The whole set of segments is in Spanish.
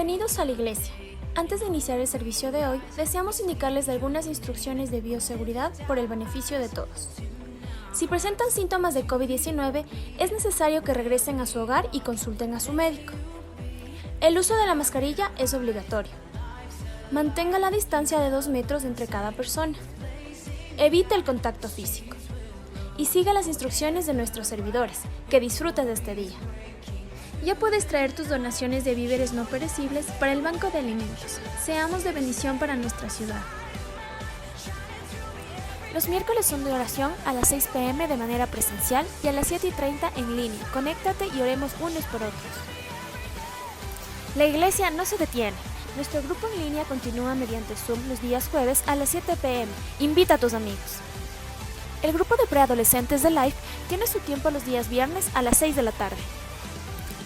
Bienvenidos a la iglesia. Antes de iniciar el servicio de hoy, deseamos indicarles algunas instrucciones de bioseguridad por el beneficio de todos. Si presentan síntomas de COVID-19, es necesario que regresen a su hogar y consulten a su médico. El uso de la mascarilla es obligatorio. Mantenga la distancia de 2 metros entre cada persona. Evite el contacto físico. Y siga las instrucciones de nuestros servidores. Que disfrutes de este día. Ya puedes traer tus donaciones de víveres no perecibles para el Banco de Alimentos. Seamos de bendición para nuestra ciudad. Los miércoles son de oración a las 6 p.m. de manera presencial y a las 7:30 en línea. Conéctate y oremos unos por otros. La iglesia no se detiene. Nuestro grupo en línea continúa mediante Zoom los días jueves a las 7 p.m. Invita a tus amigos. El grupo de preadolescentes de Life tiene su tiempo los días viernes a las 6 de la tarde.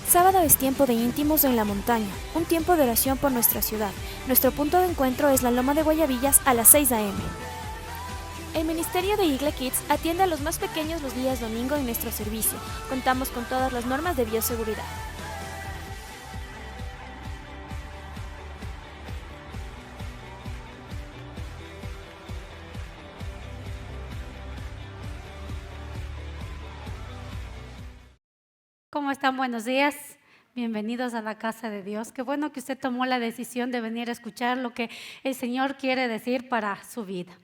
Sábado es tiempo de íntimos en la montaña, un tiempo de oración por nuestra ciudad. Nuestro punto de encuentro es la Loma de Guayabillas a las 6 a.m. El Ministerio de Igle Kids atiende a los más pequeños los días domingo en nuestro servicio. Contamos con todas las normas de bioseguridad. ¿Cómo están? Buenos días. Bienvenidos a la casa de Dios. Qué bueno que usted tomó la decisión de venir a escuchar lo que el Señor quiere decir para su vida.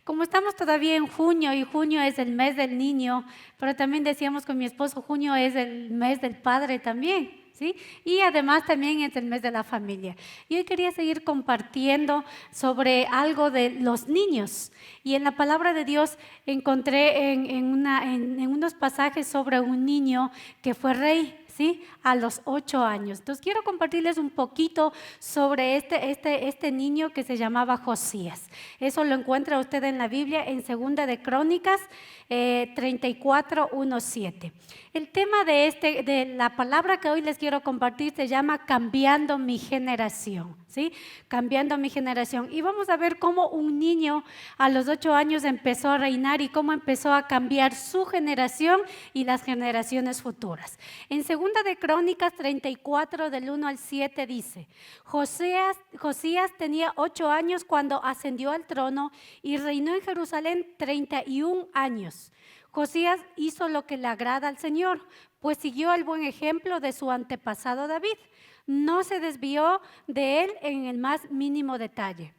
Como estamos todavía en junio y junio es el mes del niño, pero también decíamos con mi esposo, junio es el mes del padre también, ¿sí? Y además también es el mes de la familia. Y hoy quería seguir compartiendo sobre algo de los niños. Y en la palabra de Dios encontré en unos pasajes sobre un niño que fue rey, ¿sí? A los 8 años. Entonces quiero compartirles un poquito sobre este niño que se llamaba Josías. Eso lo encuentra usted en la Biblia en 2 de Crónicas 34, 1, 7. El tema de la palabra que hoy les quiero compartir se llama Cambiando mi generación, ¿sí? Cambiando mi generación. Y vamos a ver cómo un niño a los 8 años empezó a reinar y cómo empezó a cambiar su generación y las generaciones futuras. En 2 de Crónicas 34 del 1 al 7 dice: Josías tenía 8 años cuando ascendió al trono y reinó en Jerusalén 31 años. Josías hizo lo que le agrada al Señor, pues siguió el buen ejemplo de su antepasado David. No se desvió de él en el más mínimo detalle.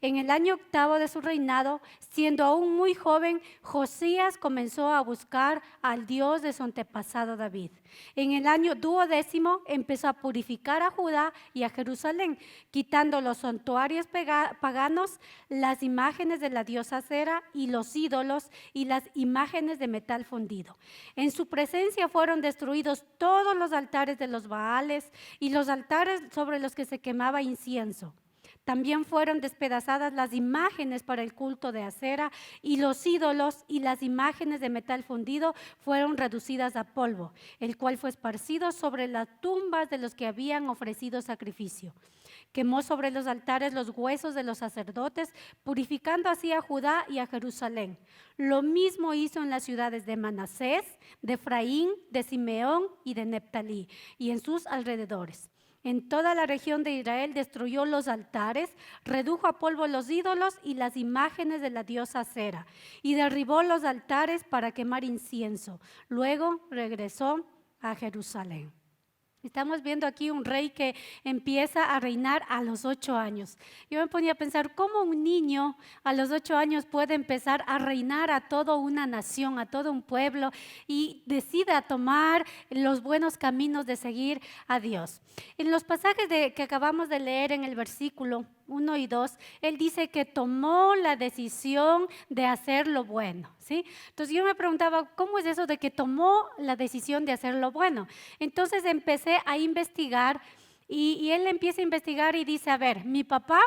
En el año 8 de su reinado, siendo aún muy joven, Josías comenzó a buscar al Dios de su antepasado David. En el año 12 empezó a purificar a Judá y a Jerusalén, quitando los santuarios paganos, las imágenes de la diosa Acera y los ídolos y las imágenes de metal fundido. En su presencia fueron destruidos todos los altares de los Baales y los altares sobre los que se quemaba incienso. También fueron despedazadas las imágenes para el culto de Acera y los ídolos y las imágenes de metal fundido fueron reducidas a polvo, el cual fue esparcido sobre las tumbas de los que habían ofrecido sacrificio. Quemó sobre los altares los huesos de los sacerdotes, purificando así a Judá y a Jerusalén. Lo mismo hizo en las ciudades de Manasés, de Efraín, de Simeón y de Neftalí y en sus alrededores. En toda la región de Israel destruyó los altares, redujo a polvo los ídolos y las imágenes de la diosa Acera, y derribó los altares para quemar incienso. Luego regresó a Jerusalén. Estamos viendo aquí un rey que empieza a reinar a los 8 años. Yo me ponía a pensar, ¿cómo un niño a los 8 años puede empezar a reinar a toda una nación, a todo un pueblo y decide tomar los buenos caminos de seguir a Dios? En los pasajes que acabamos de leer en el versículo 1 y 2, él dice que tomó la decisión de hacer lo bueno, ¿sí? Entonces yo me preguntaba, ¿cómo es eso de que tomó la decisión de hacer lo bueno? Entonces empecé a investigar y él empieza a investigar y dice, a ver, mi papá,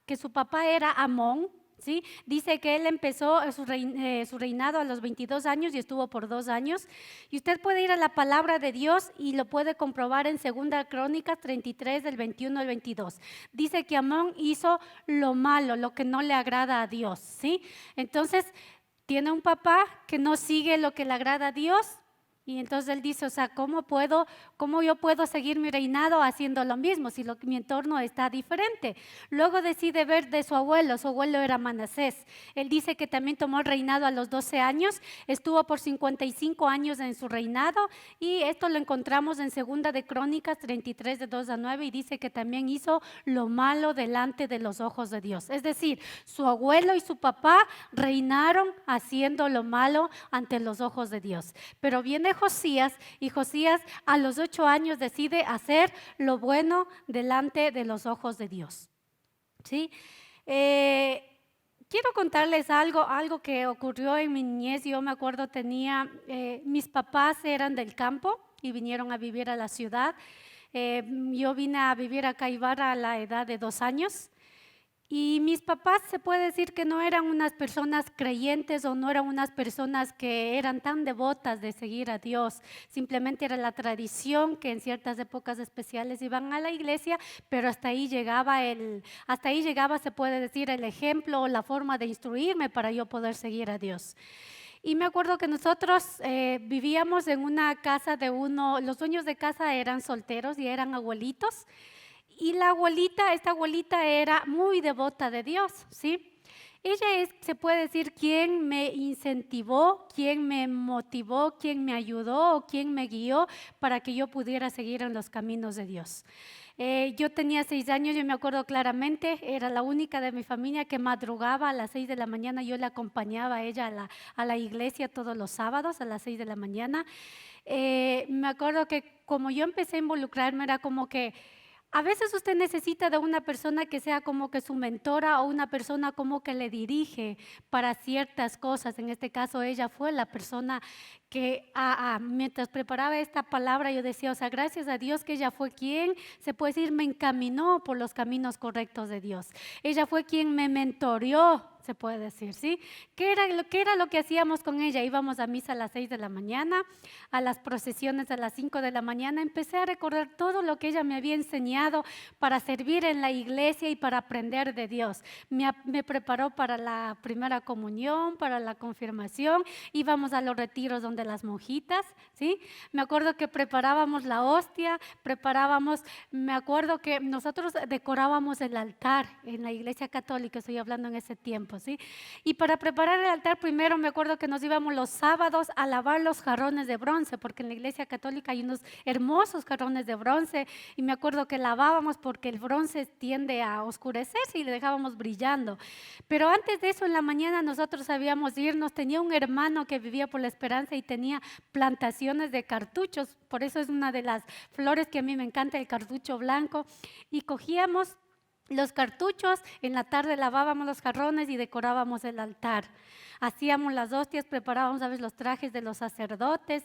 que su papá era Amón, ¿sí? Dice que él empezó su reinado a los 22 años y estuvo por 2 años. Y usted puede ir a la palabra de Dios y lo puede comprobar en 2 Crónicas 33 del 21 al 22. Dice que Amón hizo lo malo, lo que no le agrada a Dios, ¿sí? Entonces, tiene un papá que no sigue lo que le agrada a Dios Y entonces él dice, o sea, ¿cómo yo puedo seguir mi reinado haciendo lo mismo si mi entorno está diferente? Luego decide ver de su abuelo era Manasés. Él dice que también tomó el reinado a los 12 años, estuvo por 55 años en su reinado, y esto lo encontramos en Segunda de Crónicas 33 de 2 a 9, y dice que también hizo lo malo delante de los ojos de Dios. Es decir, su abuelo y su papá reinaron haciendo lo malo ante los ojos de Dios. Pero viene Josías, y Josías a los 8 años decide hacer lo bueno delante de los ojos de Dios. ¿Sí? Quiero contarles algo que ocurrió en mi niñez. Yo me acuerdo, mis papás eran del campo y vinieron a vivir a la ciudad. Yo vine a vivir acá a Ibarra a la edad de 2 años. Y mis papás, se puede decir que no eran unas personas creyentes, o no eran unas personas que eran tan devotas de seguir a Dios. Simplemente era la tradición que en ciertas épocas especiales iban a la iglesia, pero hasta ahí llegaba, se puede decir, el ejemplo o la forma de instruirme para yo poder seguir a Dios. Y me acuerdo que nosotros vivíamos en una casa los dueños de casa eran solteros y eran abuelitos. Y esta abuelita era muy devota de Dios, ¿sí? Ella se puede decir, quien me incentivó, quien me motivó, quien me ayudó o quien me guió para que yo pudiera seguir en los caminos de Dios. Yo tenía 6 años, yo me acuerdo claramente, era la única de mi familia que madrugaba a las 6 de la mañana. Yo le acompañaba a ella a la iglesia todos los sábados a las 6 de la mañana. Me acuerdo que como yo empecé a involucrarme, era como que a veces usted necesita de una persona que sea como que su mentora, o una persona como que le dirige para ciertas cosas. En este caso ella fue la persona que mientras preparaba esta palabra yo decía, o sea, gracias a Dios que ella fue quien, se puede decir, me encaminó por los caminos correctos de Dios. Ella fue quien me mentoreó, se puede decir, ¿sí? ¿Qué era lo que hacíamos con ella? Íbamos a misa a las 6 de la mañana, a las procesiones a las 5 de la mañana. Empecé a recordar todo lo que ella me había enseñado para servir en la iglesia y para aprender de Dios. Me preparó para la primera comunión, para la confirmación. Íbamos a los retiros donde las monjitas, ¿sí? Me acuerdo que preparábamos la hostia, me acuerdo que nosotros decorábamos el altar en la iglesia católica, estoy hablando en ese tiempo, ¿sí? Y para preparar el altar, primero me acuerdo que nos íbamos los sábados a lavar los jarrones de bronce, porque en la iglesia católica hay unos hermosos jarrones de bronce, y me acuerdo que lavábamos porque el bronce tiende a oscurecerse y le dejábamos brillando. Pero antes de eso, en la mañana nosotros sabíamos irnos. Tenía un hermano que vivía por La Esperanza y tenía plantaciones de cartuchos, por eso es una de las flores que a mí me encanta, el cartucho blanco, y cogíamos los cartuchos, en la tarde lavábamos los jarrones y decorábamos el altar. Hacíamos las hostias, preparábamos a veces los trajes de los sacerdotes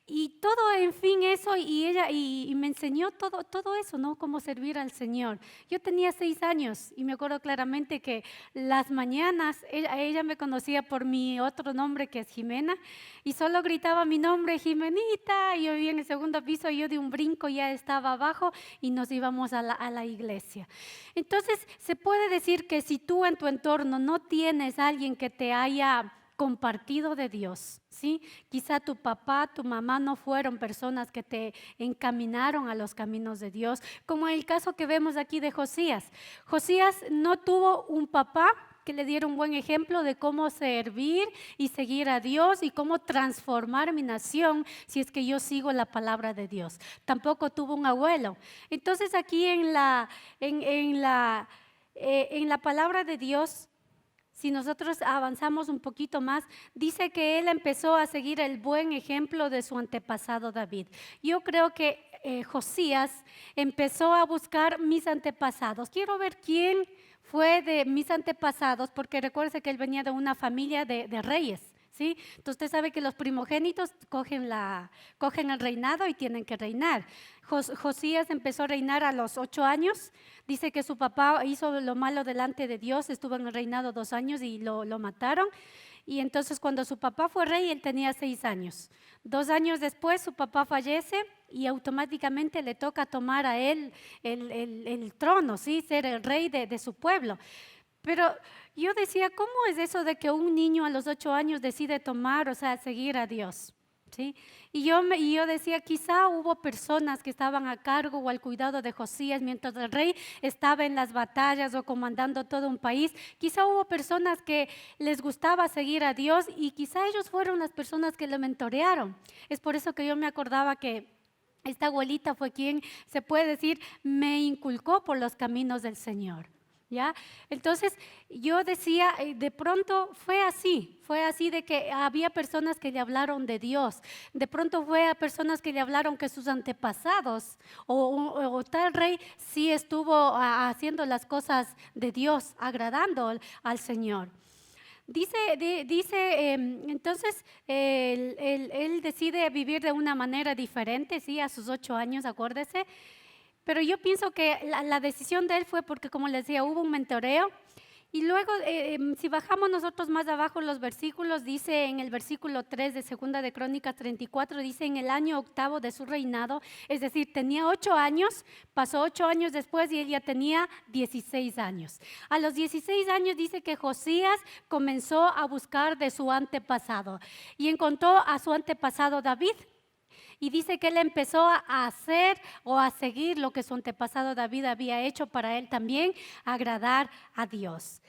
y todo, en fin, eso. Y ella me enseñó todo eso, ¿no? Cómo servir al Señor. Yo tenía 6 años y me acuerdo claramente que las mañanas ella me conocía por mi otro nombre, que es Jimena, y solo gritaba mi nombre, Jimenita, y yo vivía en el segundo piso, y yo de un brinco ya estaba abajo y nos íbamos a la iglesia. Entonces, se puede decir que si tú en tu entorno no tienes a alguien que te haya compartido de Dios, ¿sí? Quizá tu papá, tu mamá no fueron personas que te encaminaron a los caminos de Dios, como en el caso que vemos aquí de Josías. Josías no tuvo un papá que le diera un buen ejemplo de cómo servir y seguir a Dios y cómo transformar mi nación si es que yo sigo la palabra de Dios. Tampoco tuvo un abuelo. Entonces aquí en la palabra de Dios, si nosotros avanzamos un poquito más, dice que él empezó a seguir el buen ejemplo de su antepasado David. Yo creo que Josías empezó a buscar mis antepasados. Quiero ver quién fue de mis antepasados, porque recuerde que él venía de una familia de reyes, ¿sí? Entonces usted sabe que los primogénitos cogen el reinado y tienen que reinar. Josías empezó a reinar a los 8 años. Dice que su papá hizo lo malo delante de Dios, estuvo en el reinado 2 años y lo mataron. Y entonces cuando su papá fue rey, él tenía 6 años. 2 años después su papá fallece y automáticamente le toca tomar a él el trono, ¿sí? Ser el rey de su pueblo. Pero yo decía, ¿cómo es eso de que un niño a los 8 años decide tomar, o sea, seguir a Dios? ¿sí? Y yo decía, quizá hubo personas que estaban a cargo o al cuidado de Josías mientras el rey estaba en las batallas o comandando todo un país. Quizá hubo personas que les gustaba seguir a Dios y quizá ellos fueron las personas que le mentorearon. Es por eso que yo me acordaba que esta abuelita fue quien, se puede decir, me inculcó por los caminos del Señor. ¿Ya? Entonces yo decía, de pronto fue así de que había personas que le hablaron de Dios, de pronto fue a personas que le hablaron que sus antepasados o tal rey sí estuvo haciendo las cosas de Dios, agradando al Señor. Dice, entonces él decide vivir de una manera diferente, ¿sí? A sus 8 años, acuérdese. Pero yo pienso que la decisión de él fue porque, como les decía, hubo un mentoreo. Y luego, si bajamos nosotros más abajo los versículos, dice en el versículo 3 de Segunda de Crónicas 34, dice en el año 8º de su reinado, es decir, tenía 8 años, pasó 8 años después y él ya tenía 16 años. A los 16 años dice que Josías comenzó a buscar de su antepasado y encontró a su antepasado David. Y dice que él empezó a hacer o a seguir lo que su antepasado David había hecho para él también, agradar a Dios.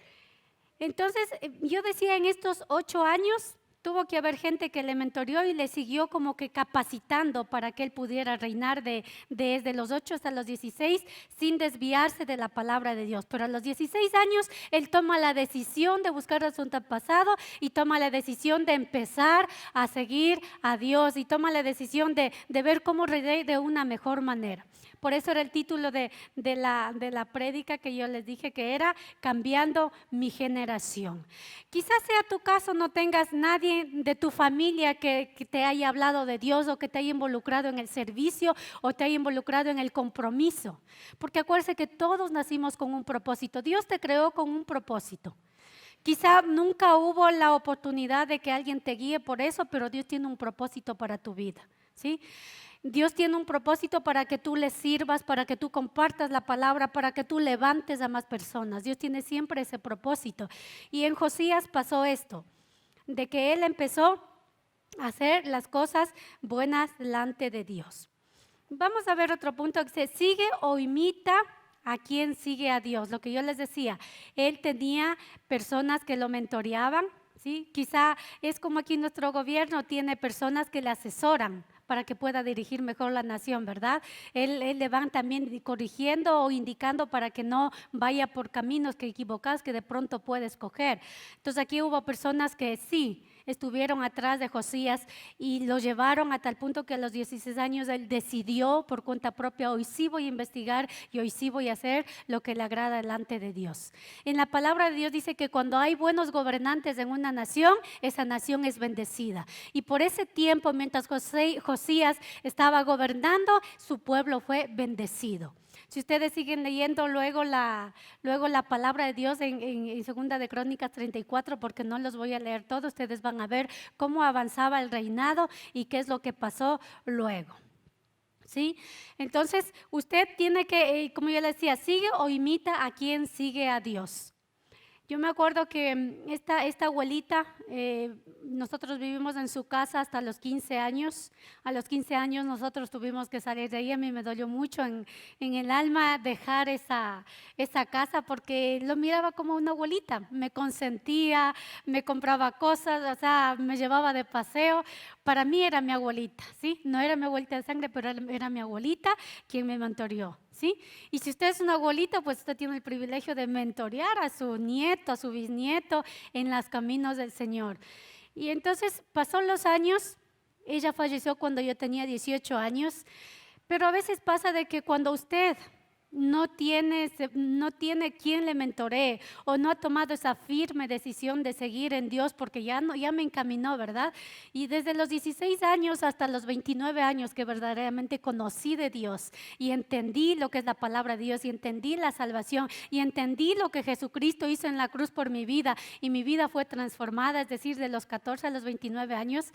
Entonces, yo decía, en estos 8 años tuvo que haber gente que le mentoreó y le siguió como que capacitando para que él pudiera reinar desde los 8 hasta los 16 sin desviarse de la palabra de Dios. Pero a los 16 años él toma la decisión de buscar a su antepasado y toma la decisión de empezar a seguir a Dios y toma la decisión de ver cómo reinar de una mejor manera. Por eso era el título de la prédica que yo les dije, que era Cambiando mi generación. Quizás sea tu caso, no tengas nadie de tu familia que te haya hablado de Dios o que te haya involucrado en el servicio o te haya involucrado en el compromiso. Porque acuérdense que todos nacimos con un propósito. Dios te creó con un propósito. Quizá nunca hubo la oportunidad de que alguien te guíe por eso, pero Dios tiene un propósito para tu vida, ¿sí? Dios tiene un propósito para que tú le sirvas, para que tú compartas la palabra, para que tú levantes a más personas. Dios tiene siempre ese propósito. Y en Josías pasó esto, de que él empezó a hacer las cosas buenas delante de Dios. Vamos a ver otro punto que dice, sigue o imita a quien sigue a Dios. Lo que yo les decía, él tenía personas que lo mentoreaban, ¿sí? Quizá es como aquí nuestro gobierno tiene personas que le asesoran para que pueda dirigir mejor la nación, ¿verdad? Él le van también corrigiendo o indicando para que no vaya por caminos que equivocados que de pronto puede escoger. Entonces aquí hubo personas que sí estuvieron atrás de Josías y lo llevaron a tal punto que a los 16 años él decidió por cuenta propia, hoy sí voy a investigar y hoy sí voy a hacer lo que le agrada delante de Dios. En la palabra de Dios dice que cuando hay buenos gobernantes en una nación, esa nación es bendecida. Y por ese tiempo, mientras Josías estaba gobernando, su pueblo fue bendecido. Si ustedes siguen leyendo luego la palabra de Dios en Segunda de Crónicas 34, porque no los voy a leer todos, ustedes van a ver cómo avanzaba el reinado y qué es lo que pasó luego. ¿Sí? Entonces, usted tiene que, como yo le decía, sigue o imita a quien sigue a Dios. Yo me acuerdo que esta abuelita, nosotros vivimos en su casa hasta los 15 años. A los 15 años nosotros tuvimos que salir de ahí. A mí me dolió mucho en el alma dejar esa casa porque lo miraba como una abuelita. Me consentía, me compraba cosas, o sea, me llevaba de paseo. Para mí era mi abuelita, ¿sí? No era mi abuelita de sangre, pero era mi abuelita quien me mentoreó, ¿sí? Y si usted es una abuelita, pues usted tiene el privilegio de mentorear a su nieto, a su bisnieto en los caminos del Señor. Y entonces pasó los años, ella falleció cuando yo tenía 18 años, pero a veces pasa de que cuando usted no tiene quien le mentoree o no ha tomado esa firme decisión de seguir en Dios porque ya me encaminó, ¿verdad? Y desde los 16 años hasta los 29 años que verdaderamente conocí de Dios y entendí lo que es la palabra de Dios y entendí la salvación y entendí lo que Jesucristo hizo en la cruz por mi vida y mi vida fue transformada, es decir, de los 14 a los 29 años.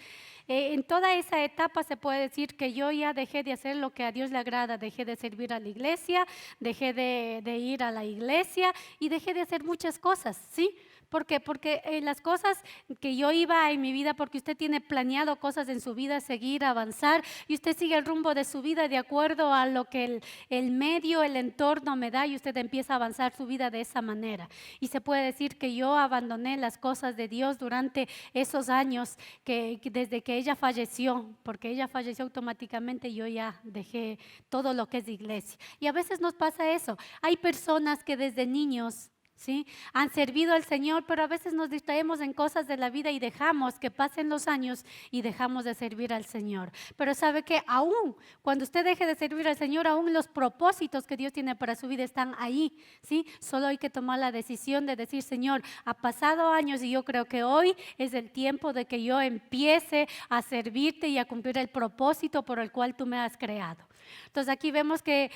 En toda esa etapa se puede decir que yo ya dejé de hacer lo que a Dios le agrada, dejé de servir a la iglesia, dejé de ir a la iglesia y dejé de hacer muchas cosas, ¿sí? ¿Por qué? Porque las cosas que yo iba en mi vida, porque usted tiene planeado cosas en su vida, seguir, avanzar, y usted sigue el rumbo de su vida de acuerdo a lo que el medio, el entorno me da, y usted empieza a avanzar su vida de esa manera. Y se puede decir que yo abandoné las cosas de Dios durante esos años, que desde que ella falleció, porque ella falleció automáticamente, yo ya dejé todo lo que es iglesia. Y a veces nos pasa eso. Hay personas que desde niños, ¿sí?, han servido al Señor, pero a veces nos distraemos en cosas de la vida y dejamos que pasen los años y dejamos de servir al Señor. Pero sabe que aún cuando usted deje de servir al Señor, aún los propósitos que Dios tiene para su vida están ahí, ¿sí? Solo hay que tomar la decisión de decir: Señor, ha pasado años y yo creo que hoy es el tiempo de que yo empiece a servirte y a cumplir el propósito por el cual tú me has creado. Entonces aquí vemos que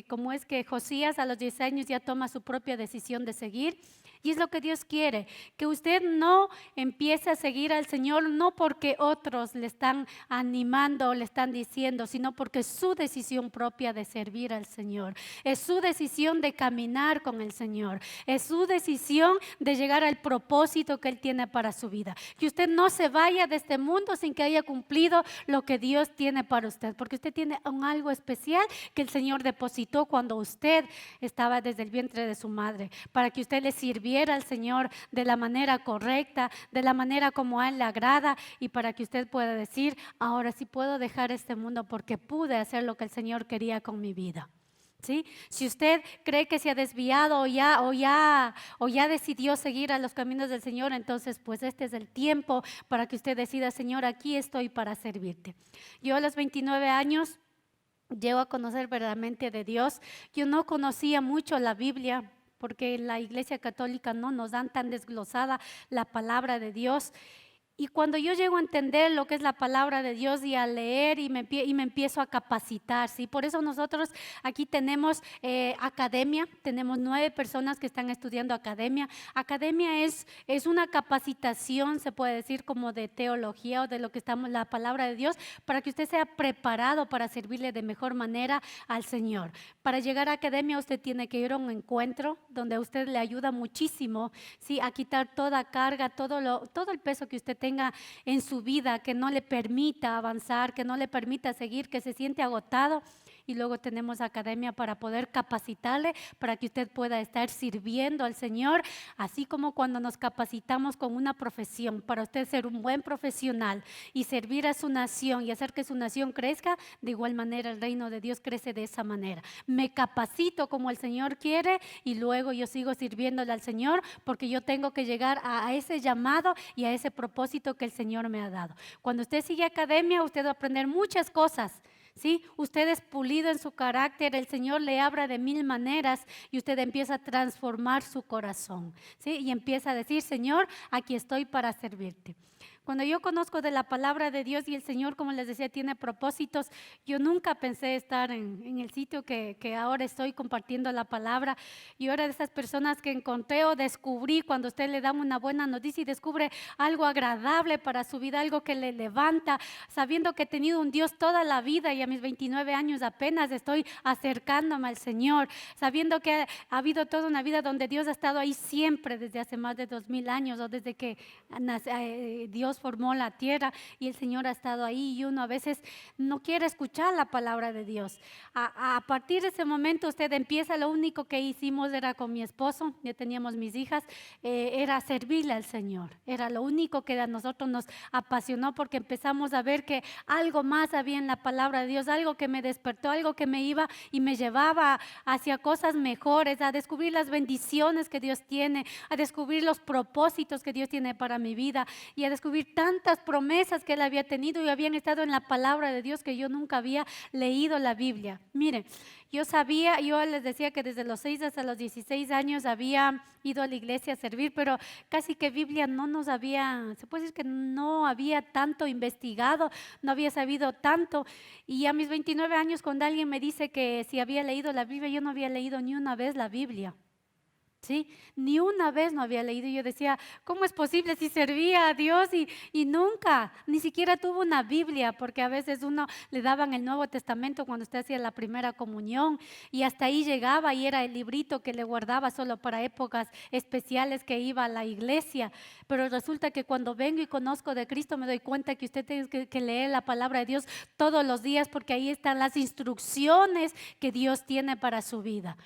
como es que Josías a los 10 años ya toma su propia decisión de seguir. Y es lo que Dios quiere, que usted no empiece a seguir al Señor no porque otros le están animando o le están diciendo, sino porque es su decisión propia de servir al Señor. Es su decisión de caminar con el Señor. Es su decisión de llegar al propósito que Él tiene para su vida. Que usted no se vaya de este mundo sin que haya cumplido lo que Dios tiene para usted, porque usted tiene algo especial que el Señor depositó cuando usted estaba desde el vientre de su madre, para que usted le sirviera al Señor de la manera correcta, de la manera como a Él le agrada, y para que usted pueda decir: ahora sí puedo dejar este mundo porque pude hacer lo que el Señor quería con mi vida. ¿Sí? Si usted cree que se ha desviado o ya decidió seguir a los caminos del Señor, entonces pues este es el tiempo para que usted decida: Señor, aquí estoy para servirte. Yo a los 29 años llego a conocer verdaderamente de Dios. Yo no conocía mucho la Biblia, porque en la Iglesia Católica no nos dan tan desglosada la palabra de Dios. Y cuando yo llego a entender lo que es la palabra de Dios y a leer y me empiezo a capacitar, ¿sí? Por eso nosotros aquí tenemos academia, tenemos 9 personas que están estudiando academia. Academia es una capacitación, se puede decir, como de teología o de lo que estamos, la palabra de Dios, para que usted sea preparado para servirle de mejor manera al Señor. Para llegar a academia usted tiene que ir a un encuentro donde a usted le ayuda muchísimo, ¿sí?, a quitar toda carga, todo el peso que usted tenga en su vida, que no le permita avanzar, que no le permita seguir, que se siente agotado. Y luego tenemos academia para poder capacitarle, para que usted pueda estar sirviendo al Señor, así como cuando nos capacitamos con una profesión, para usted ser un buen profesional y servir a su nación y hacer que su nación crezca. De igual manera el reino de Dios crece de esa manera. Me capacito como el Señor quiere y luego yo sigo sirviéndole al Señor, porque yo tengo que llegar a ese llamado y a ese propósito que el Señor me ha dado. Cuando usted sigue academia, usted va a aprender muchas cosas, ¿sí? Usted es pulido en su carácter, el Señor le habla de 1000 maneras y usted empieza a transformar su corazón, ¿sí? Y empieza a decir: Señor, aquí estoy para servirte. Cuando yo conozco de la palabra de Dios y el Señor, como les decía, tiene propósitos, yo nunca pensé estar en el sitio que ahora estoy compartiendo la palabra. Y ahora de esas personas que encontré o descubrí, cuando usted le da una buena noticia y descubre algo agradable para su vida, algo que le levanta, sabiendo que he tenido un Dios toda la vida y a mis 29 años apenas estoy acercándome al Señor, sabiendo que ha habido toda una vida donde Dios ha estado ahí siempre, desde hace más de 2000 años o desde que Dios formó la tierra, y el Señor ha estado ahí, y uno a veces no quiere escuchar la palabra de Dios. A partir de ese momento usted empieza, lo único que hicimos era con mi esposo, ya teníamos mis hijas, era servirle al Señor, era lo único que a nosotros nos apasionó, porque empezamos a ver que algo más había en la palabra de Dios, algo que me despertó, algo que me iba y me llevaba hacia cosas mejores, a descubrir las bendiciones que Dios tiene, a descubrir los propósitos que Dios tiene para mi vida y a descubrir tantas promesas que Él había tenido y habían estado en la palabra de Dios, que yo nunca había leído la Biblia. Miren, yo les decía que desde los 6 hasta los 16 años había ido a la iglesia a servir, pero casi que Biblia se puede decir que no había tanto investigado, no había sabido tanto. Y a mis 29 años, cuando alguien me dice que si había leído la Biblia, yo no había leído ni una vez la Biblia. ¿sí? Ni una vez no había leído. Y yo decía, ¿cómo es posible si servía a Dios y nunca, ni siquiera tuvo una Biblia? Porque a veces uno le daban el Nuevo Testamento cuando usted hacía la primera comunión y hasta ahí llegaba y era el librito que le guardaba solo para épocas especiales que iba a la iglesia. Pero resulta que cuando vengo y conozco de Cristo me doy cuenta que usted tiene que leer la palabra de Dios todos los días, porque ahí están las instrucciones que Dios tiene para su vida.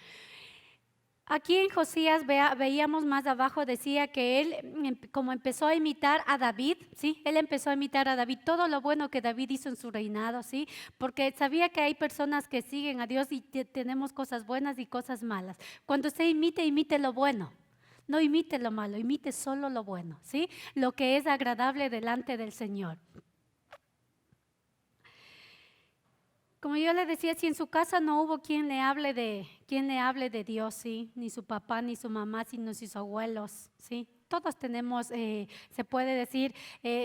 Aquí en Josías veíamos más abajo, decía que él, como empezó a imitar a David, ¿sí? Él empezó a imitar a David, todo lo bueno que David hizo en su reinado, ¿sí? Porque sabía que hay personas que siguen a Dios y tenemos cosas buenas y cosas malas. Cuando usted imite, imite lo bueno. No imite lo malo, imite solo lo bueno, ¿sí? Lo que es agradable delante del Señor. Como yo le decía, si en su casa no hubo quien le hable de Dios, ¿sí? Ni su papá, ni su mamá, sino sus abuelos, ¿sí? Todos tenemos, se puede decir,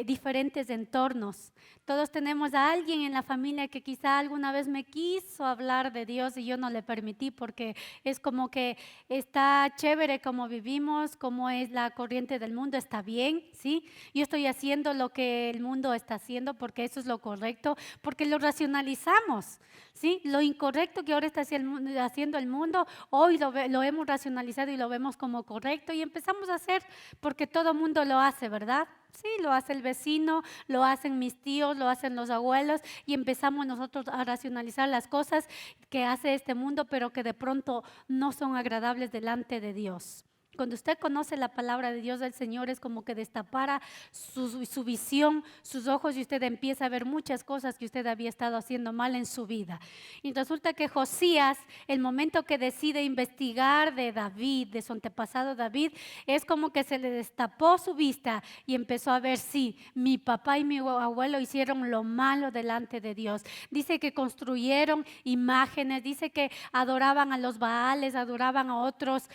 diferentes entornos. Todos tenemos a alguien en la familia que quizá alguna vez me quiso hablar de Dios y yo no le permití, porque es como que está chévere como vivimos, como es la corriente del mundo, está bien, ¿sí? Yo estoy haciendo lo que el mundo está haciendo porque eso es lo correcto, porque lo racionalizamos, ¿sí? Lo incorrecto que ahora está haciendo el mundo, hoy lo hemos racionalizado y lo vemos como correcto y empezamos a hacer porque todo el mundo lo hace, ¿verdad? Sí, lo hace el vecino, lo hacen mis tíos, lo hacen los abuelos y empezamos nosotros a racionalizar las cosas que hace este mundo, pero que de pronto no son agradables delante de Dios. Cuando usted conoce la palabra de Dios del Señor, es como que destapara su visión, sus ojos, y usted empieza a ver muchas cosas que usted había estado haciendo mal en su vida. Y resulta que Josías, el momento que decide investigar de David, de su antepasado David, es como que se le destapó su vista y empezó a ver, sí, mi papá y mi abuelo hicieron lo malo delante de Dios. Dice que construyeron imágenes, dice que adoraban a los Baales, adoraban a otros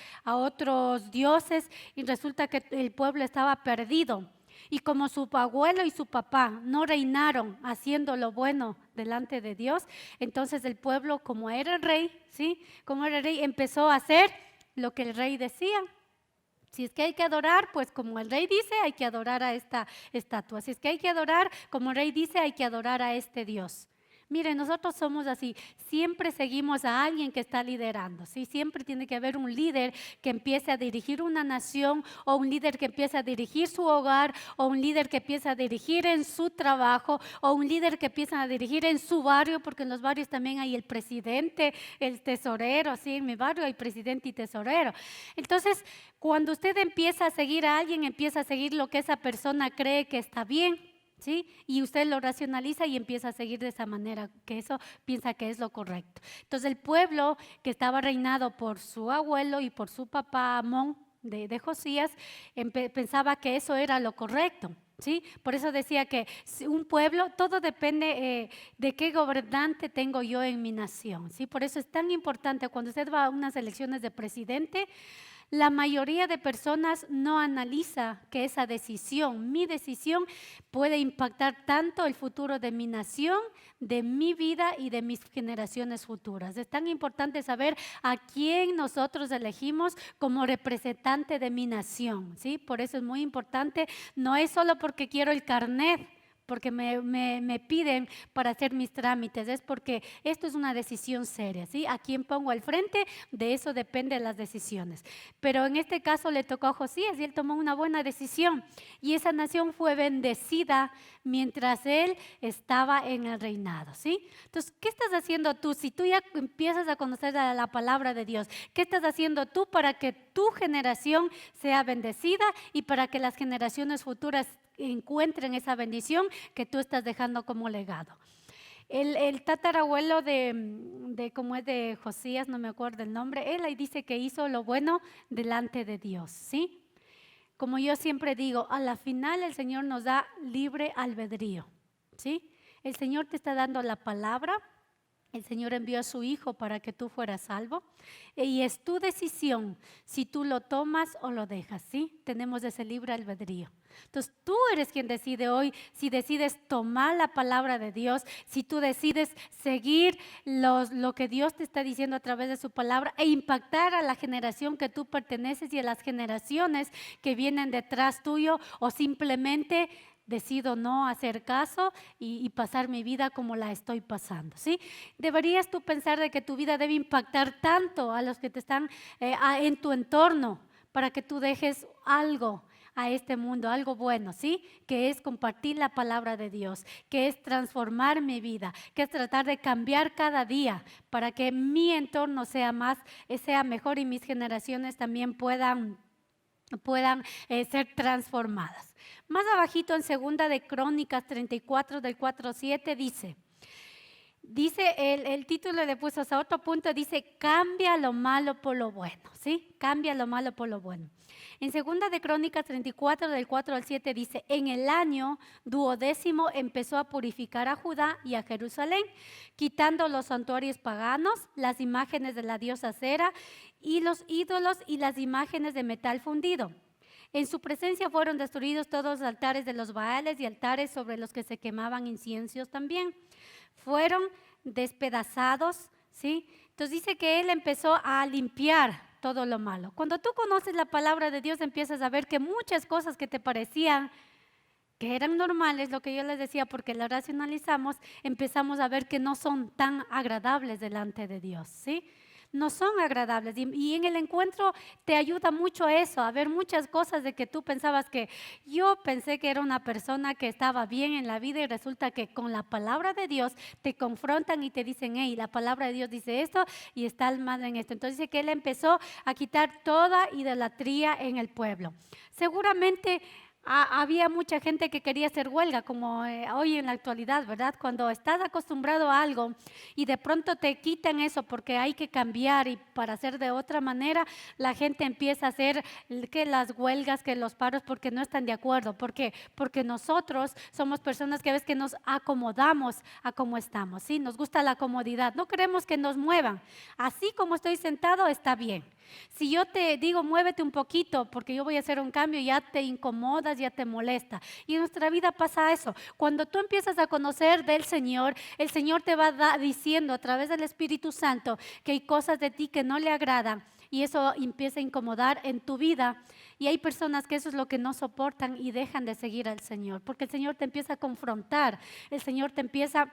dioses, y resulta que el pueblo estaba perdido. Y como su abuelo y su papá no reinaron haciendo lo bueno delante de Dios, entonces el pueblo, como era el rey, ¿sí? Como era el rey, empezó a hacer lo que el rey decía. Si es que hay que adorar, pues como el rey dice, hay que adorar a esta estatua. Si es que hay que adorar, como el rey dice, hay que adorar a este Dios. Miren, nosotros somos así, siempre seguimos a alguien que está liderando, ¿sí? Siempre tiene que haber un líder que empiece a dirigir una nación, o un líder que empiece a dirigir su hogar, o un líder que empiece a dirigir en su trabajo, o un líder que empiece a dirigir en su barrio, porque en los barrios también hay el presidente, el tesorero, ¿sí? En mi barrio hay presidente y tesorero. Entonces, cuando usted empieza a seguir a alguien, empieza a seguir lo que esa persona cree que está bien, ¿sí? Y usted lo racionaliza y empieza a seguir de esa manera, que eso piensa que es lo correcto. Entonces el pueblo que estaba reinado por su abuelo y por su papá Amón de Josías, pensaba que eso era lo correcto. ¿Sí? Por eso decía que un pueblo, todo depende de qué gobernante tengo yo en mi nación, ¿sí? Por eso es tan importante cuando usted va a unas elecciones de presidente, la mayoría de personas no analiza que esa decisión, mi decisión, puede impactar tanto el futuro de mi nación, de mi vida y de mis generaciones futuras. Es tan importante saber a quién nosotros elegimos como representante de mi nación, ¿sí? Por eso es muy importante, no es solo porque quiero el carnet, porque me piden para hacer mis trámites, es porque esto es una decisión seria, ¿sí? A quién pongo al frente, de eso dependen las decisiones. Pero en este caso le tocó a Josías y él tomó una buena decisión y esa nación fue bendecida mientras él estaba en el reinado, ¿sí? Entonces, ¿qué estás haciendo tú? Si tú ya empiezas a conocer la palabra de Dios, ¿qué estás haciendo tú para que tu generación sea bendecida y para que las generaciones futuras encuentren esa bendición que tú estás dejando como legado? El tatarabuelo como es de Josías, no me acuerdo el nombre, él ahí dice que hizo lo bueno delante de Dios, ¿sí? Como yo siempre digo, a la final el Señor nos da libre albedrío, ¿sí? El Señor te está dando la palabra, El Señor envió a su Hijo para que tú fueras salvo y es tu decisión si tú lo tomas o lo dejas, ¿sí? Tenemos ese libre albedrío. Entonces tú eres quien decide hoy si decides tomar la palabra de Dios, si tú decides seguir lo que Dios te está diciendo a través de su palabra e impactar a la generación que tú perteneces y a las generaciones que vienen detrás tuyo, o simplemente decido no hacer caso y pasar mi vida como la estoy pasando, ¿sí? Deberías tú pensar de que tu vida debe impactar tanto a los que te están en tu entorno para que tú dejes algo a este mundo, algo bueno, ¿sí? Que es compartir la palabra de Dios, que es transformar mi vida, que es tratar de cambiar cada día para que mi entorno sea mejor y mis generaciones también puedan ser transformadas. Más abajito en segunda de Crónicas 34 del 4 al 7 dice el título le puso a otro punto, dice cambia lo malo por lo bueno, ¿sí? Cambia lo malo por lo bueno. En segunda de Crónicas 34 del 4 al 7 dice, en el año 12º empezó a purificar a Judá y a Jerusalén, quitando los santuarios paganos, las imágenes de la diosa Acera y los ídolos y las imágenes de metal fundido. En su presencia fueron destruidos todos los altares de los Baales y altares sobre los que se quemaban inciensos también. Fueron despedazados, ¿sí? Entonces dice que él empezó a limpiar todo lo malo. Cuando tú conoces la palabra de Dios, empiezas a ver que muchas cosas que te parecían que eran normales, lo que yo les decía, porque la racionalizamos, empezamos a ver que no son tan agradables delante de Dios, ¿sí? No son agradables y en el encuentro te ayuda mucho eso, a ver muchas cosas de que tú pensabas que yo pensé que era una persona que estaba bien en la vida y resulta que con la palabra de Dios te confrontan y te dicen, hey, la palabra de Dios dice esto y está mal en esto. Entonces dice que él empezó a quitar toda idolatría en el pueblo. Seguramente había mucha gente que quería hacer huelga, como hoy en la actualidad, ¿verdad? Cuando estás acostumbrado a algo y de pronto te quitan eso porque hay que cambiar y para hacer de otra manera, la gente empieza a hacer que las huelgas, que los paros, porque no están de acuerdo. ¿Por qué? Porque nosotros somos personas que a veces que nos acomodamos a cómo estamos, ¿sí? Nos gusta la comodidad, no queremos que nos muevan. Así como estoy sentado está bien. Si yo te digo muévete un poquito porque yo voy a hacer un cambio, ya te incomodas, ya te molesta. Y en nuestra vida pasa eso. Cuando tú empiezas a conocer del Señor, el Señor te va diciendo a través del Espíritu Santo que hay cosas de ti que no le agradan y eso empieza a incomodar en tu vida. Y hay personas que eso es lo que no soportan y dejan de seguir al Señor, porque el Señor te empieza a confrontar, el Señor te empieza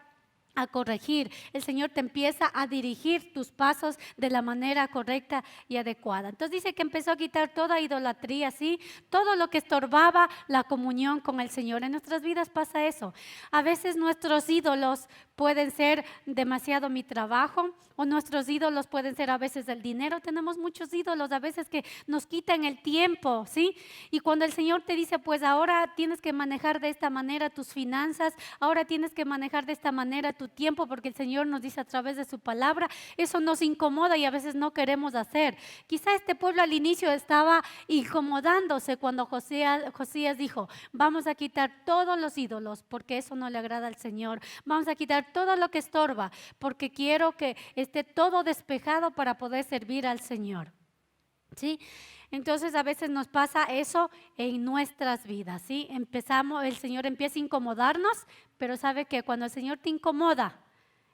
a corregir, el Señor te empieza a dirigir tus pasos de la manera correcta y adecuada. Entonces dice que empezó a quitar toda idolatría, ¿sí? Todo lo que estorbaba la comunión con el Señor. En nuestras vidas pasa eso. A veces nuestros ídolos pueden ser demasiado mi trabajo, o nuestros ídolos pueden ser a veces el dinero. Tenemos muchos ídolos a veces que nos quitan el tiempo, ¿sí? Y cuando el Señor te dice, pues ahora tienes que manejar de esta manera tus finanzas, ahora tienes que manejar de esta manera tu tiempo, porque el Señor nos dice a través de su palabra, eso nos incomoda y a veces no queremos hacer. Quizá este pueblo al inicio estaba incomodándose cuando Josías dijo, vamos a quitar todos los ídolos porque eso no le agrada al Señor, vamos a quitar todo lo que estorba porque quiero que esté todo despejado para poder servir al Señor, ¿sí? Entonces a veces nos pasa eso en nuestras vidas, ¿sí? El Señor empieza a incomodarnos, pero sabe que cuando el Señor te incomoda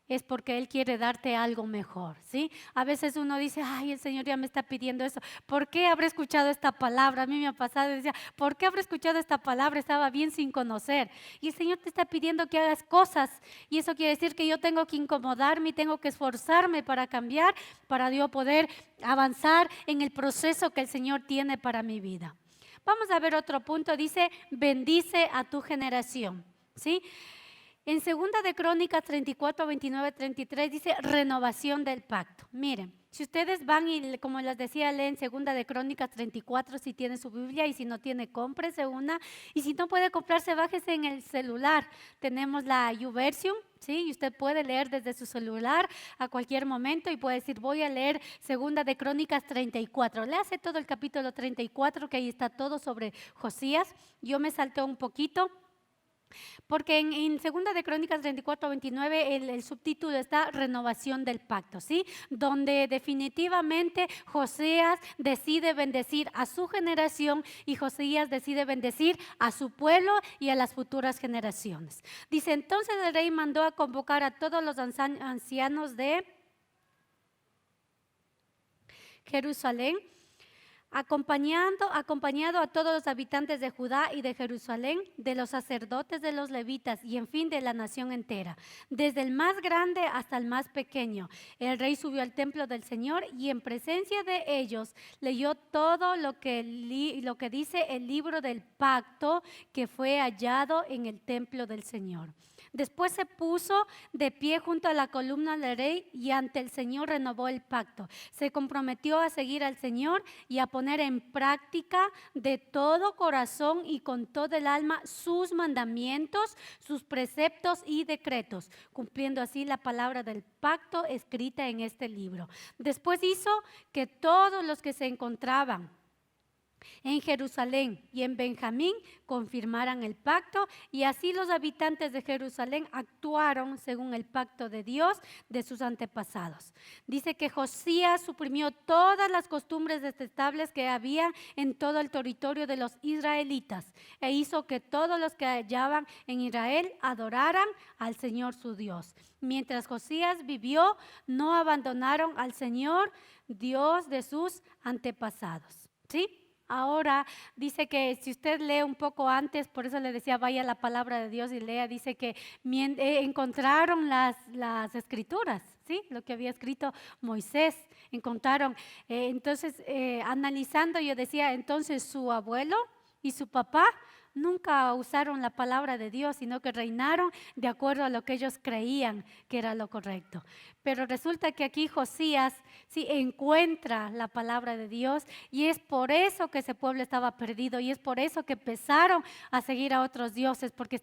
es porque Él quiere darte algo mejor, ¿sí? A veces uno dice, ay, el Señor ya me está pidiendo eso, ¿por qué habré escuchado esta palabra? A mí me ha pasado y decía, ¿por qué habré escuchado esta palabra? Estaba bien sin conocer. Y el Señor te está pidiendo que hagas cosas y eso quiere decir que yo tengo que incomodarme, tengo que esforzarme para cambiar, para yo poder avanzar en el proceso que el Señor tiene para mi vida. Vamos a ver otro punto, dice, bendice a tu generación, ¿sí? En segunda de Crónicas 34, 29, 33 dice renovación del pacto. Miren, si ustedes van y como les decía, leen segunda de Crónicas 34 si tiene su Biblia y si no tiene, cómprese una. Y si no puede comprarse, bájese en el celular. Tenemos la YouVersion, ¿sí? Y usted puede leer desde su celular a cualquier momento y puede decir, voy a leer segunda de Crónicas 34. Léase todo el capítulo 34 que ahí está todo sobre Josías. Yo me salté un poquito. Porque en Segunda de Crónicas 34:29 el subtítulo está Renovación del Pacto, ¿sí? Donde definitivamente Josías decide bendecir a su generación y Josías decide bendecir a su pueblo y a las futuras generaciones. Dice, entonces el rey mandó a convocar a todos los ancianos de Jerusalén, acompañado a todos los habitantes de Judá y de Jerusalén, de los sacerdotes, de los levitas y en fin de la nación entera, desde el más grande hasta el más pequeño. El rey subió al templo del Señor y en presencia de ellos leyó todo lo que dice el libro del pacto que fue hallado en el templo del Señor. Después se puso de pie junto a la columna del rey y ante el Señor renovó el pacto. Se comprometió a seguir al Señor y a poner en práctica de todo corazón y con todo el alma sus mandamientos, sus preceptos y decretos, cumpliendo así la palabra del pacto escrita en este libro. Después hizo que todos los que se encontraban en Jerusalén y en Benjamín confirmaran el pacto, y así los habitantes de Jerusalén actuaron según el pacto de Dios de sus antepasados. Dice que Josías suprimió todas las costumbres detestables que había en todo el territorio de los israelitas e hizo que todos los que hallaban en Israel adoraran al Señor su Dios. Mientras Josías vivió, no abandonaron al Señor, Dios de sus antepasados. ¿Sí? Ahora dice que si usted lee un poco antes, por eso le decía vaya a la palabra de Dios y lea, dice que encontraron las escrituras, ¿sí? Lo que había escrito Moisés, encontraron. Entonces, analizando yo decía, entonces su abuelo y su papá nunca usaron la palabra de Dios, sino que reinaron de acuerdo a lo que ellos creían que era lo correcto. Pero resulta que aquí Josías sí encuentra la palabra de Dios y es por eso que ese pueblo estaba perdido y es por eso que empezaron a seguir a otros dioses, porque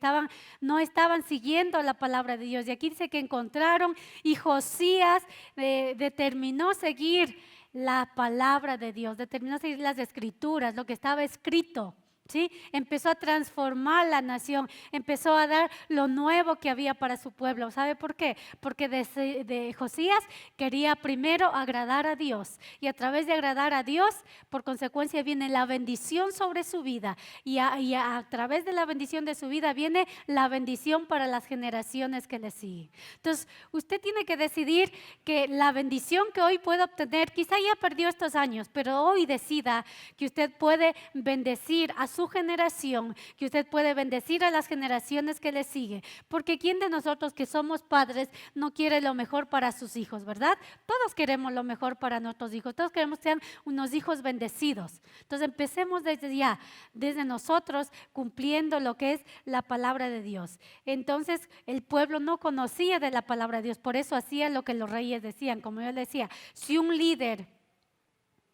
no estaban siguiendo la palabra de Dios. Y aquí dice que encontraron y Josías determinó seguir la palabra de Dios, determinó seguir las escrituras, lo que estaba escrito. ¿Sí? Empezó a transformar la nación, empezó a dar lo nuevo que había para su pueblo. ¿Sabe por qué? Porque de Josías quería primero agradar a Dios y a través de agradar a Dios, por consecuencia viene la bendición sobre su vida y a través de la bendición de su vida viene la bendición para las generaciones que le siguen. Entonces, usted tiene que decidir que la bendición que hoy puede obtener, quizá ya perdió estos años, pero hoy decida que usted puede bendecir a su generación, que usted puede bendecir a las generaciones que le siguen, porque ¿quién de nosotros que somos padres no quiere lo mejor para sus hijos, verdad? Todos queremos lo mejor para nuestros hijos, todos queremos que sean unos hijos bendecidos. Entonces empecemos desde ya, desde nosotros, cumpliendo lo que es la palabra de Dios. Entonces el pueblo no conocía de la palabra de Dios, por eso hacía lo que los reyes decían. Como yo le decía, si un líder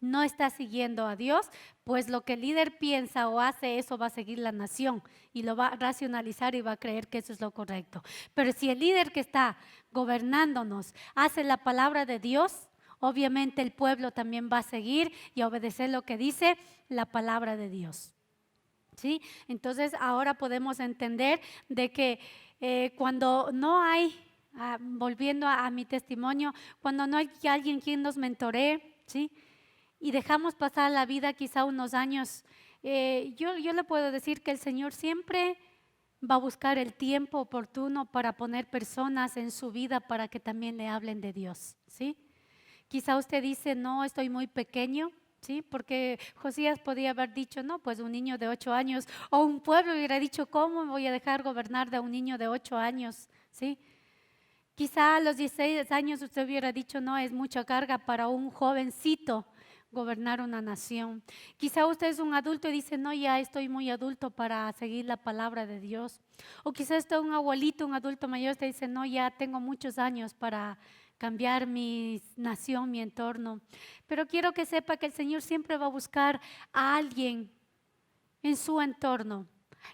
no está siguiendo a Dios, pues lo que el líder piensa o hace, eso va a seguir la nación y lo va a racionalizar y va a creer que eso es lo correcto. Pero si el líder que está gobernándonos hace la palabra de Dios, obviamente el pueblo también va a seguir y a obedecer lo que dice la palabra de Dios. ¿Sí? Entonces ahora podemos entender de que cuando no hay, volviendo a mi testimonio, cuando no hay alguien quien nos mentoree, ¿sí? Y dejamos pasar la vida quizá unos años, yo le puedo decir que el Señor siempre va a buscar el tiempo oportuno para poner personas en su vida para que también le hablen de Dios, ¿sí? Quizá usted dice, no, estoy muy pequeño, ¿sí? Porque Josías podía haber dicho, no, pues un niño de 8 años, o un pueblo hubiera dicho, ¿cómo me voy a dejar gobernar de un niño de 8 años? ¿Sí? Quizá a los 16 años usted hubiera dicho, no, es mucha carga para un jovencito gobernar una nación. Quizá usted es un adulto y dice, no, ya estoy muy adulto para seguir la palabra de Dios. O quizá usted es un abuelito, un adulto mayor, usted dice, no, ya tengo muchos años para cambiar mi nación, mi entorno. Pero quiero que sepa que el Señor siempre va a buscar a alguien en su entorno.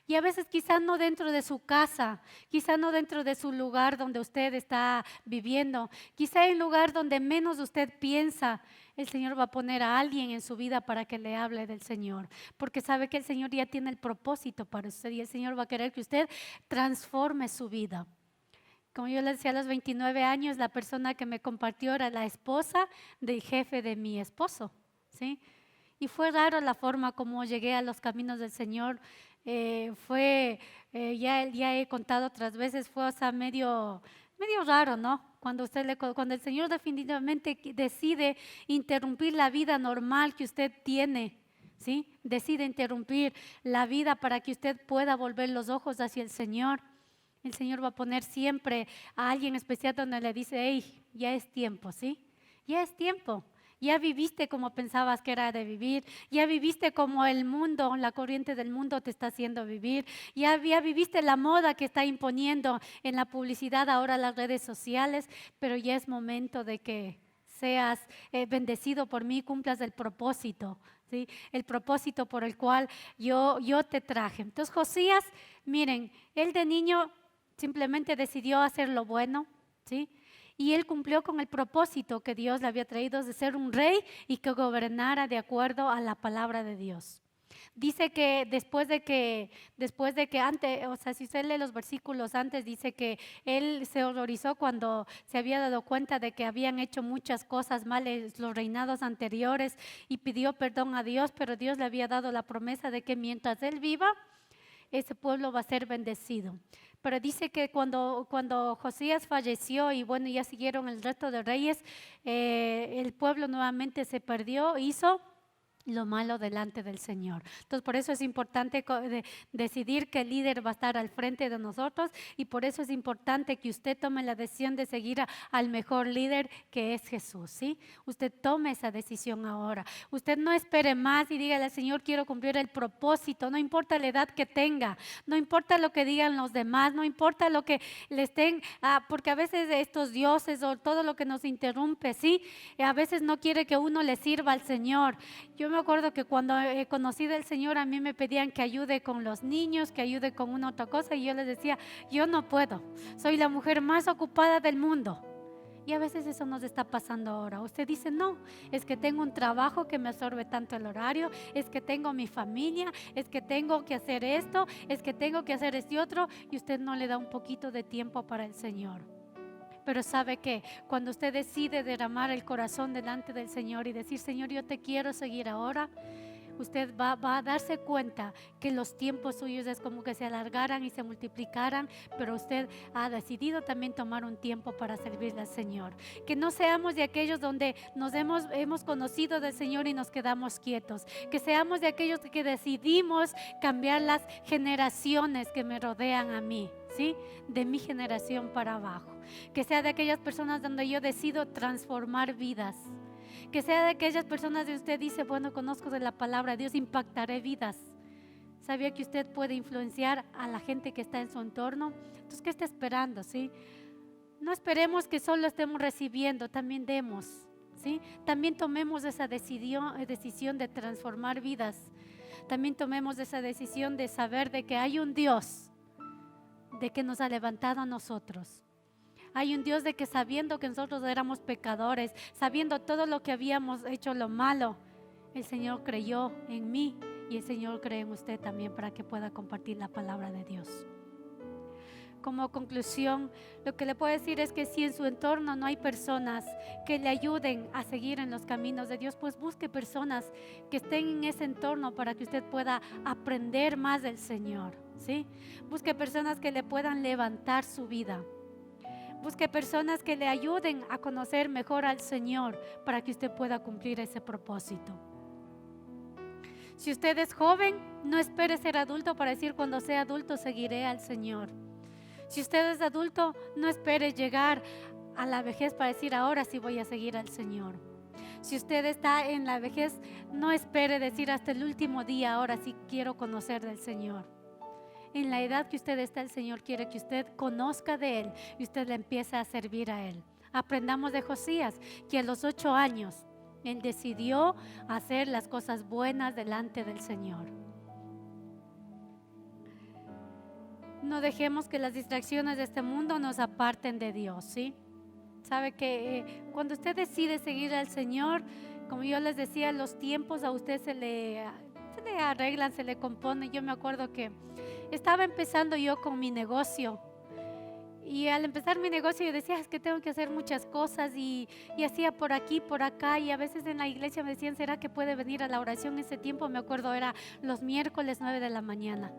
Y a veces quizá no dentro de su casa, quizá no dentro de su lugar donde usted está viviendo, quizá en el lugar donde menos usted piensa, el Señor va a poner a alguien en su vida para que le hable del Señor, porque sabe que el Señor ya tiene el propósito para usted y el Señor va a querer que usted transforme su vida. Como yo le decía, a los 29 años, la persona que me compartió era la esposa del jefe de mi esposo, ¿sí? Y fue raro la forma como llegué a los caminos del Señor. Ya he contado otras veces, fue, o sea, medio raro, ¿no? Cuando el Señor definitivamente decide interrumpir la vida normal que usted tiene, ¿sí? Decide interrumpir la vida para que usted pueda volver los ojos hacia el Señor. El Señor va a poner siempre a alguien especial donde le dice, hey, ya es tiempo, ¿sí? Ya es tiempo. Ya viviste como pensabas que era de vivir, ya viviste como el mundo, la corriente del mundo te está haciendo vivir, ya viviste la moda que está imponiendo en la publicidad ahora las redes sociales, pero ya es momento de que seas bendecido por mí, cumplas el propósito, ¿sí? El propósito por el cual yo te traje. Entonces Josías, miren, él de niño simplemente decidió hacer lo bueno, ¿sí? Y él cumplió con el propósito que Dios le había traído de ser un rey y que gobernara de acuerdo a la palabra de Dios. Dice que después de que antes, o sea, si usted lee los versículos antes, dice que él se horrorizó cuando se había dado cuenta de que habían hecho muchas cosas males los reinados anteriores y pidió perdón a Dios, pero Dios le había dado la promesa de que mientras él viva, ese pueblo va a ser bendecido. Pero dice que cuando Josías falleció y bueno, ya siguieron el resto de reyes, el pueblo nuevamente se perdió, hizo lo malo delante del Señor. Entonces, por eso es importante decidir que el líder va a estar al frente de nosotros y por eso es importante que usted tome la decisión de seguir al mejor líder que es Jesús, ¿sí? Usted tome esa decisión ahora. Usted no espere más y dígale al Señor, quiero cumplir el propósito, no importa la edad que tenga, no importa lo que digan los demás, no importa lo que le estén, porque a veces estos dioses o todo lo que nos interrumpe, ¿sí? A veces no quiere que uno le sirva al Señor. Yo me acuerdo que cuando conocí del Señor a mí me pedían que ayude con los niños, que ayude con una otra cosa y yo les decía, yo no puedo, soy la mujer más ocupada del mundo. Y a veces eso nos está pasando ahora. Usted dice, no, es que tengo un trabajo que me absorbe tanto el horario, es que tengo mi familia, es que tengo que hacer esto, es que tengo que hacer este otro y usted no le da un poquito de tiempo para el Señor. Pero sabe que cuando usted decide derramar el corazón delante del Señor y decir, Señor, yo te quiero seguir ahora, usted va a darse cuenta que los tiempos suyos es como que se alargaran y se multiplicaran, pero usted ha decidido también tomar un tiempo para servirle al Señor. Que no seamos de aquellos donde nos hemos conocido del Señor y nos quedamos quietos. Que seamos de aquellos que decidimos cambiar las generaciones que me rodean a mí, ¿sí? De mi generación para abajo. Que sea de aquellas personas donde yo decido transformar vidas. Que sea de aquellas personas de usted dice, bueno, conozco de la palabra de Dios, impactaré vidas. ¿Sabía que usted puede influenciar a la gente que está en su entorno? Entonces, ¿qué está esperando? ¿Sí? No esperemos que solo estemos recibiendo, también demos, ¿sí? También tomemos esa decisión de transformar vidas. También tomemos esa decisión de saber de que hay un Dios, de que nos ha levantado a nosotros. Hay un Dios de que sabiendo que nosotros éramos pecadores, sabiendo todo lo que habíamos hecho lo malo, el Señor creyó en mí y el Señor cree en usted también para que pueda compartir la palabra de Dios. Como conclusión, lo que le puedo decir es que si en su entorno no hay personas que le ayuden a seguir en los caminos de Dios, pues busque personas que estén en ese entorno para que usted pueda aprender más del Señor, ¿sí? Busque personas que le puedan levantar su vida. Busque personas que le ayuden a conocer mejor al Señor para que usted pueda cumplir ese propósito. Si usted es joven, no espere ser adulto para decir cuando sea adulto seguiré al Señor. Si usted es adulto, no espere llegar a la vejez para decir ahora sí voy a seguir al Señor. Si usted está en la vejez, no espere decir hasta el último día ahora sí quiero conocer del Señor. En la edad que usted está, el Señor quiere que usted conozca de Él y usted le empiece a servir a Él. Aprendamos de Josías, que a los 8 años él decidió hacer las cosas buenas delante del Señor. No dejemos que las distracciones de este mundo nos aparten de Dios, ¿sí? Sabe que cuando usted decide seguir al Señor, Como yo les decía, los tiempos a usted se le arreglan, se le componen. Yo me acuerdo que estaba empezando yo con mi negocio. Y al empezar mi negocio yo decía, es que tengo que hacer muchas cosas y hacía por aquí, por acá, y a veces en la iglesia me decían, ¿será que puede venir a la oración? Ese tiempo me acuerdo era los miércoles 9 de la mañana.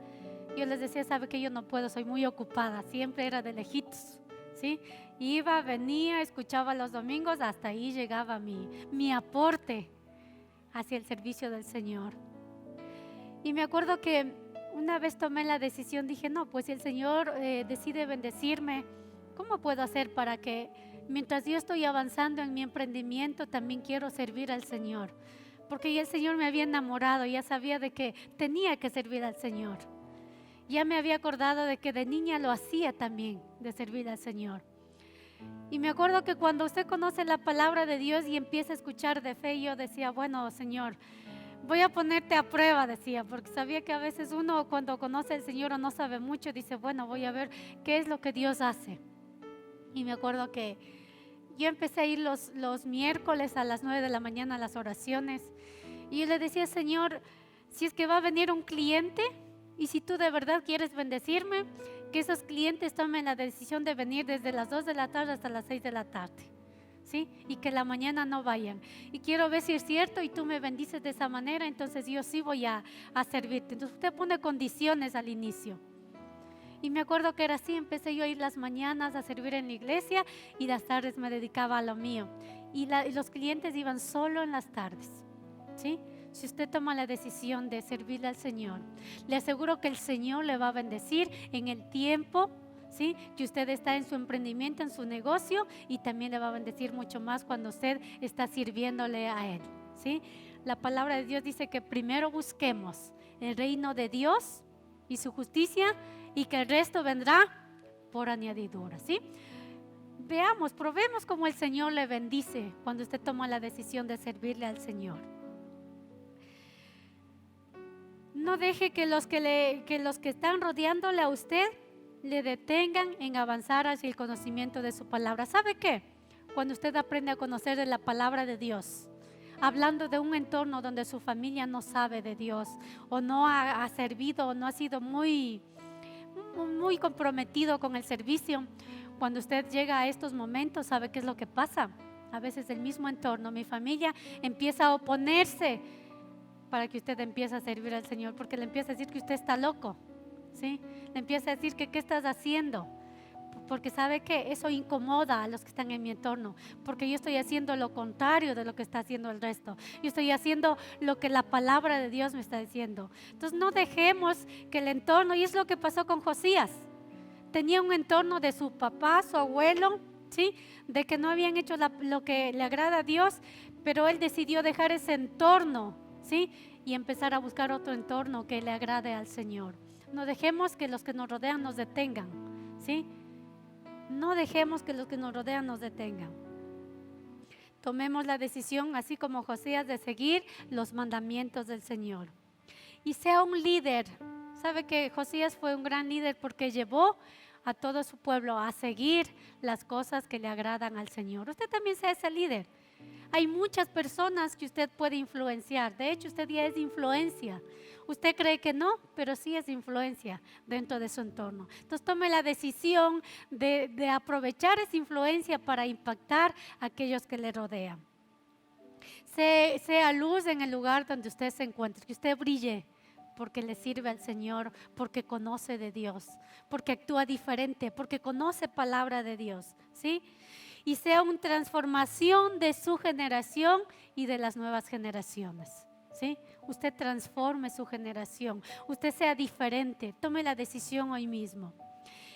Yo les decía, sabe que yo no puedo, soy muy ocupada, siempre era de lejitos, ¿sí? Iba, venía, escuchaba los domingos, hasta ahí llegaba mi aporte hacia el servicio del Señor. Y me acuerdo que una vez tomé la decisión, dije, no, pues si el Señor decide bendecirme, ¿cómo puedo hacer para que mientras yo estoy avanzando en mi emprendimiento, también quiero servir al Señor? Porque ya el Señor me había enamorado, ya sabía de que tenía que servir al Señor. Ya me había acordado de que de niña lo hacía también, de servir al Señor. Y me acuerdo que cuando usted conoce la palabra de Dios y empieza a escuchar de fe, yo decía, bueno, Señor, voy a ponerte a prueba, decía, porque sabía que a veces uno cuando conoce al Señor o no sabe mucho, dice, bueno, voy a ver qué es lo que Dios hace. Y me acuerdo que yo empecé a ir los miércoles a las 9 de la mañana a las oraciones. Y yo le decía, Señor, si es que va a venir un cliente y si tú de verdad quieres bendecirme, que esos clientes tomen la decisión de venir desde las 2 de la tarde hasta las 6 de la tarde. ¿Sí? Y que la mañana no vayan. Y quiero ver si es cierto y tú me bendices de esa manera, entonces yo sí voy a servirte. Entonces usted pone condiciones al inicio. Y me acuerdo que era así, empecé yo a ir las mañanas a servir en la iglesia y las tardes me dedicaba a lo mío. Y los clientes iban solo en las tardes. ¿Sí? Si usted toma la decisión de servirle al Señor, le aseguro que el Señor le va a bendecir en el tiempo, ¿sí?, que usted está en su emprendimiento, en su negocio, y también le va a bendecir mucho más cuando usted está sirviéndole a Él, ¿sí? La palabra de Dios dice que primero busquemos el reino de Dios y su justicia, y que el resto vendrá por añadidura, ¿sí? Veamos, probemos cómo el Señor le bendice cuando usted toma la decisión de servirle al Señor. No deje que los que están rodeándole a usted le detengan en avanzar hacia el conocimiento de su palabra. ¿Sabe qué? Cuando usted aprende a conocer de la palabra de Dios, hablando de un entorno donde su familia no sabe de Dios, o no ha servido, o no ha sido muy comprometido con el servicio, cuando usted llega a estos momentos, ¿sabe qué es lo que pasa? A veces el mismo entorno, mi familia empieza a oponerse para que usted empiece a servir al Señor, porque le empieza a decir que usted está loco, ¿sí? Le empieza a decir que qué estás haciendo, porque sabe que eso incomoda a los que están en mi entorno, porque yo estoy haciendo lo contrario de lo que está haciendo el resto. Yo estoy haciendo lo que la palabra de Dios me está diciendo. Entonces no dejemos que el entorno, y es lo que pasó con Josías, tenía un entorno de su papá, su abuelo, ¿sí?, de que no habían hecho lo que le agrada a Dios, pero él decidió dejar ese entorno, ¿sí?, y empezar a buscar otro entorno que le agrade al Señor. No dejemos que los que nos rodean nos detengan, ¿sí? No dejemos que los que nos rodean nos detengan. Tomemos la decisión, así como Josías, de seguir los mandamientos del Señor. Y sea un líder. ¿Sabe que Josías fue un gran líder porque llevó a todo su pueblo a seguir las cosas que le agradan al Señor? Usted también sea ese líder. Hay muchas personas que usted puede influenciar. De hecho, usted ya es influencia. Usted cree que no, pero sí es influencia dentro de su entorno. Entonces tome la decisión de aprovechar esa influencia para impactar a aquellos que le rodean. Sea luz en el lugar donde usted se encuentre, que usted brille porque le sirve al Señor, porque conoce de Dios, porque actúa diferente, porque conoce palabra de Dios, ¿sí? Y sea una transformación de su generación y de las nuevas generaciones, ¿sí? Usted transforme su generación, usted sea diferente, tome la decisión hoy mismo.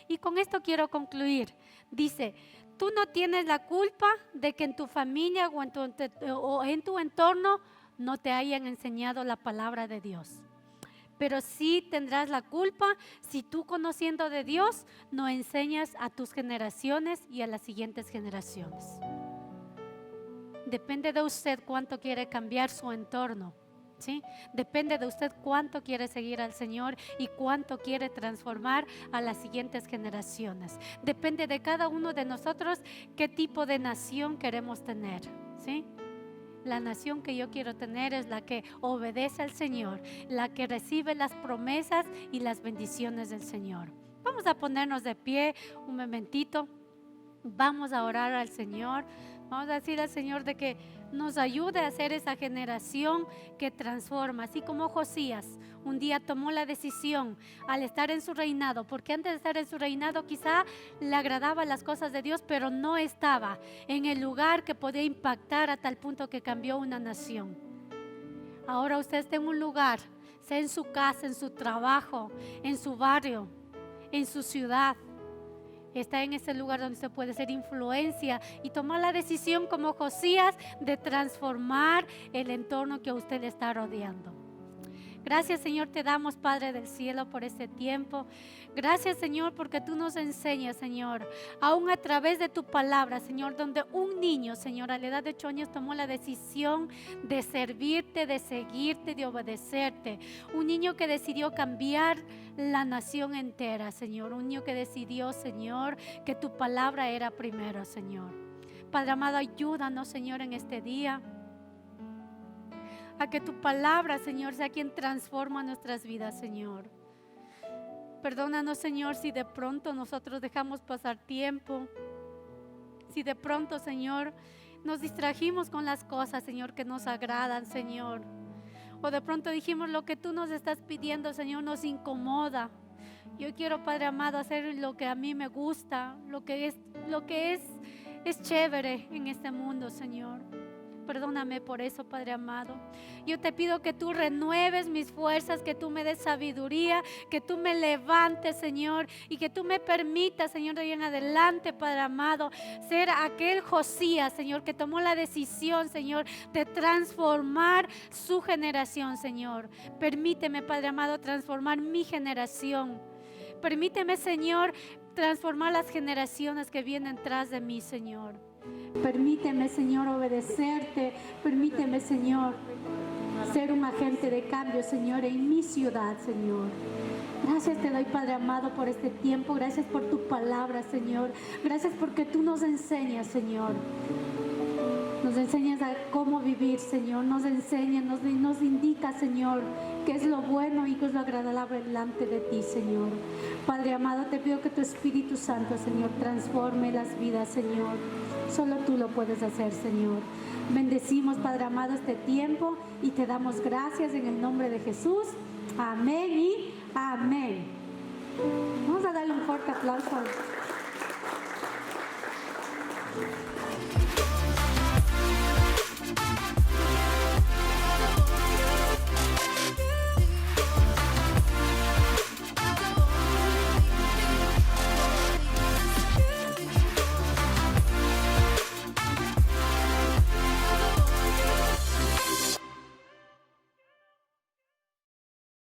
Y con esto quiero concluir. Dice, tú no tienes la culpa de que en tu familia o en tu entorno no te hayan enseñado la palabra de Dios. Pero sí tendrás la culpa si tú, conociendo de Dios, no enseñas a tus generaciones y a las siguientes generaciones. Depende de usted cuánto quiere cambiar su entorno, ¿sí? Depende de usted cuánto quiere seguir al Señor y cuánto quiere transformar a las siguientes generaciones. Depende de cada uno de nosotros qué tipo de nación queremos tener, ¿sí? La nación que yo quiero tener es la que obedece al Señor, la que recibe las promesas y las bendiciones del Señor. Vamos a ponernos de pie un momentito. Vamos a orar al Señor. Vamos a decir al Señor de que nos ayude a ser esa generación que transforma. Así como Josías un día tomó la decisión al estar en su reinado, porque antes de estar en su reinado quizá le agradaban las cosas de Dios, pero no estaba en el lugar que podía impactar a tal punto que cambió una nación. Ahora usted está en un lugar, sea en su casa, en su trabajo, en su barrio, en su ciudad. Está en ese lugar donde usted puede ser influencia y tomar la decisión como Josías de transformar el entorno que a usted le está rodeando. Gracias, Señor, te damos, Padre del cielo, por este tiempo. Gracias, Señor, porque tú nos enseñas, Señor, aún a través de tu palabra, Señor, donde un niño, Señor, a la edad de 8 años tomó la decisión de servirte, de seguirte, de obedecerte. Un niño que decidió cambiar la nación entera, Señor. Un niño que decidió, Señor, que tu palabra era primero, Señor. Padre amado, ayúdanos, Señor, en este día a que tu palabra, Señor, sea quien transforma nuestras vidas, Señor. Perdónanos, Señor, si de pronto nosotros dejamos pasar tiempo, si de pronto, Señor, nos distrajimos con las cosas, Señor, que nos agradan, Señor. O de pronto dijimos lo que tú nos estás pidiendo, Señor, nos incomoda. Yo quiero, Padre amado, hacer lo que a mí me gusta, lo que es chévere en este mundo, Señor. Perdóname por eso, Padre amado. Yo te pido que tú renueves mis fuerzas, que tú me des sabiduría, que tú me levantes, Señor, y que tú me permitas, Señor, de ahí en adelante, Padre amado, ser aquel Josías, Señor, que tomó la decisión, Señor, de transformar su generación, Señor. Permíteme, Padre amado, transformar mi generación. Permíteme, Señor, transformar las generaciones que vienen tras de mí, Señor. Permíteme, Señor, obedecerte. Permíteme, Señor, ser un agente de cambio, Señor, en mi ciudad, Señor. Gracias te doy, Padre amado, por este tiempo. Gracias por tu palabra, Señor. Gracias porque tú nos enseñas, Señor. Nos enseñas a cómo vivir, Señor. Nos enseñas, nos indica, Señor, qué es lo bueno y qué es lo agradable delante de ti, Señor. Padre amado, te pido que tu Espíritu Santo, Señor, transforme las vidas, Señor. Solo tú lo puedes hacer, Señor. Bendecimos, Padre amado, este tiempo y te damos gracias en el nombre de Jesús. Amén y amén. Vamos a darle un fuerte aplauso.